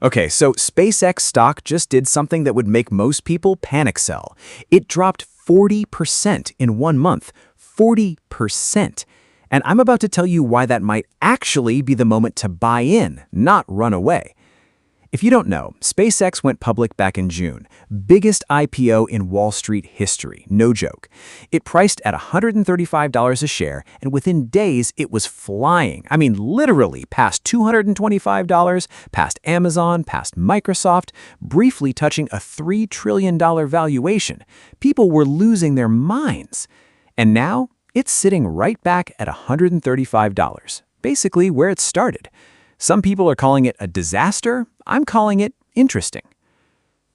Okay, so SpaceX stock just did something that would make most people panic sell. It dropped 40% in 1 month. 40%. And I'm about to tell you why that might actually be the moment to buy in, not run away. If you don't know, SpaceX went public back in June. Biggest IPO in Wall Street history, no joke. It priced at $135 a share, and within days it was flying. I mean, literally past $225, past Amazon, past Microsoft, briefly touching a $3 trillion valuation. People were losing their minds. And now, it's sitting right back at $135, basically where it started. Some people are calling it a disaster. I'm calling it interesting.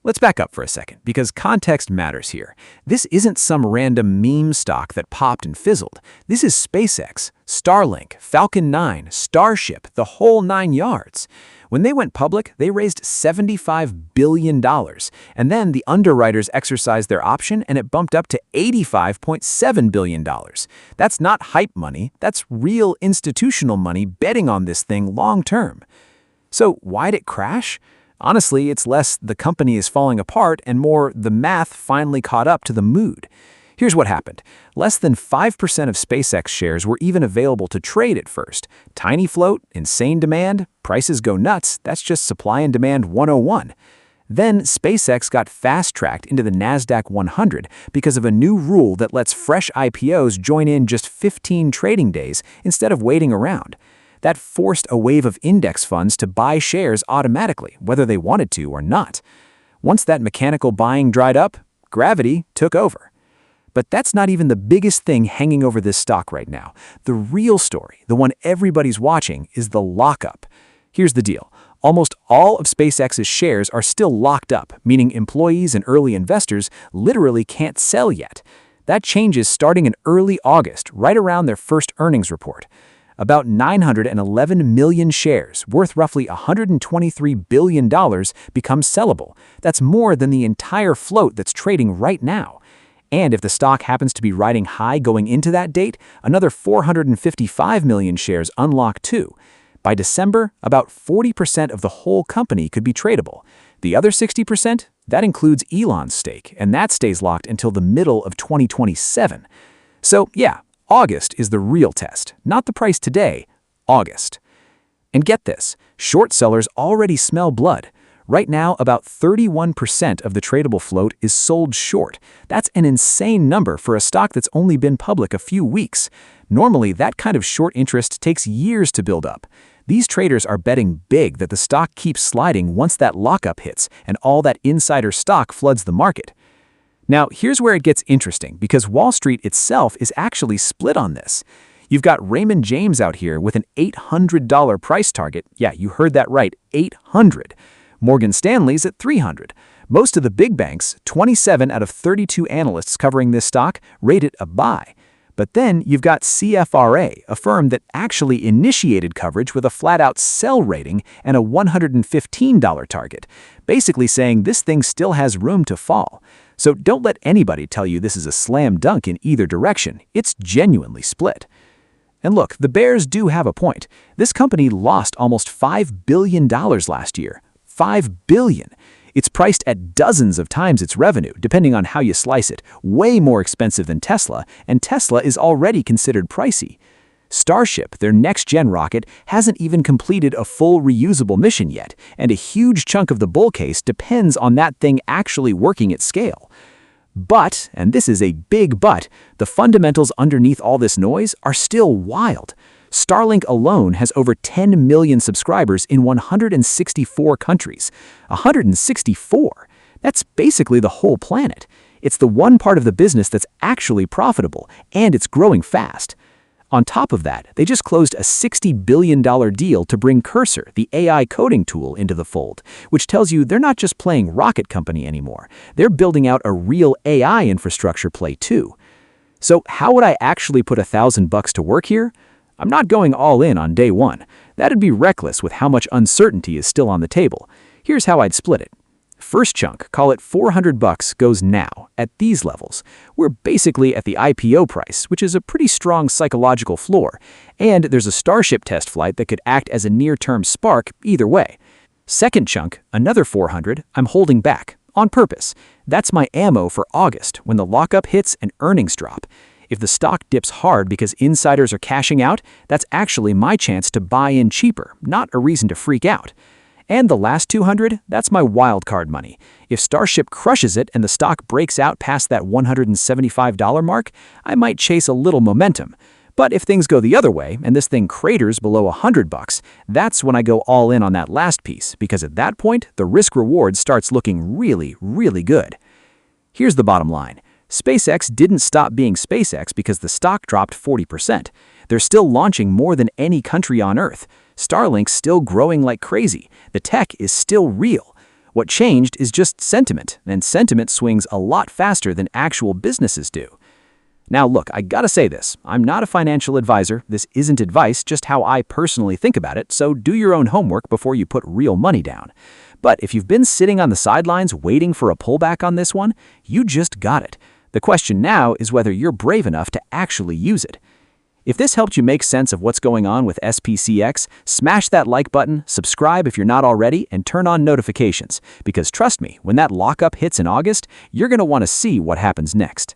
Let's back up for a second, because context matters here. This isn't some random meme stock that popped and fizzled. This is SpaceX, Starlink, Falcon 9, Starship, the whole 9 yards. When they went public, they raised $75 billion, and then the underwriters exercised their option and it bumped up to $85.7 billion. That's not hype money, that's real institutional money betting on this thing long term. So why'd it crash? Honestly, it's less the company is falling apart and more the math finally caught up to the mood. Here's what happened. Less than 5% of SpaceX shares were even available to trade at first. Tiny float, insane demand, prices go nuts, that's just supply and demand 101. Then SpaceX got fast-tracked into the NASDAQ 100 because of a new rule that lets fresh IPOs join in just 15 trading days instead of waiting around. That forced a wave of index funds to buy shares automatically, whether they wanted to or not. Once that mechanical buying dried up, gravity took over. But that's not even the biggest thing hanging over this stock right now. The real story, the one everybody's watching, is the lockup. Here's the deal. Almost all of SpaceX's shares are still locked up, meaning employees and early investors literally can't sell yet. That changes starting in early August, right around their first earnings report. About 911 million shares, worth roughly $123 billion, become sellable. That's more than the entire float that's trading right now. And if the stock happens to be riding high going into that date, another 455 million shares unlock too. By December, about 40% of the whole company could be tradable. The other 60%, that includes Elon's stake, and that stays locked until the middle of 2027. So yeah, August is the real test, not the price today, August. And get this, short sellers already smell blood. Right now, about 31% of the tradable float is sold short. That's an insane number for a stock that's only been public a few weeks. Normally, that kind of short interest takes years to build up. These traders are betting big that the stock keeps sliding once that lockup hits and all that insider stock floods the market. Now, here's where it gets interesting, because Wall Street itself is actually split on this. You've got Raymond James out here with an $800 price target. Yeah, you heard that right, 800. Morgan Stanley's at 300. Most of the big banks, 27 out of 32 analysts covering this stock, rate it a buy. But then you've got CFRA, a firm that actually initiated coverage with a flat-out sell rating and a $115 target, basically saying this thing still has room to fall. So don't let anybody tell you this is a slam dunk in either direction. It's genuinely split. And look, the bears do have a point. This company lost almost $5 billion last year. $5 billion. It's priced at dozens of times its revenue, depending on how you slice it, way more expensive than Tesla, and Tesla is already considered pricey. Starship, their next-gen rocket, hasn't even completed a full reusable mission yet, and a huge chunk of the bull case depends on that thing actually working at scale. But, and this is a big but, the fundamentals underneath all this noise are still wild. Starlink alone has over 10 million subscribers in 164 countries. 164? That's basically the whole planet. It's the one part of the business that's actually profitable, and it's growing fast. On top of that, they just closed a $60 billion deal to bring Cursor, the AI coding tool, into the fold, which tells you they're not just playing rocket company anymore. They're building out a real AI infrastructure play too. So how would I actually put $1,000 to work here? I'm not going all in on day one. That'd be reckless with how much uncertainty is still on the table. Here's how I'd split it. First chunk, call it $400, goes now, at these levels. We're basically at the IPO price, which is a pretty strong psychological floor. And there's a Starship test flight that could act as a near-term spark either way. Second chunk, another 400, I'm holding back, on purpose. That's my ammo for August, when the lockup hits and earnings drop. If the stock dips hard because insiders are cashing out, that's actually my chance to buy in cheaper, not a reason to freak out. And the last 200, that's my wildcard money. If Starship crushes it and the stock breaks out past that $175 mark, I might chase a little momentum. But if things go the other way and this thing craters below $100, that's when I go all in on that last piece, because at that point, the risk-reward starts looking really, really good. Here's the bottom line. SpaceX didn't stop being SpaceX because the stock dropped 40%. They're still launching more than any country on Earth. Starlink's still growing like crazy. The tech is still real. What changed is just sentiment, and sentiment swings a lot faster than actual businesses do. Now look, I gotta say this, I'm not a financial advisor, this isn't advice, just how I personally think about it, so do your own homework before you put real money down. But if you've been sitting on the sidelines waiting for a pullback on this one, you just got it. The question now is whether you're brave enough to actually use it. If this helped you make sense of what's going on with SPCX, smash that like button, subscribe if you're not already, and turn on notifications. Because trust me, when that lockup hits in August, you're going to want to see what happens next.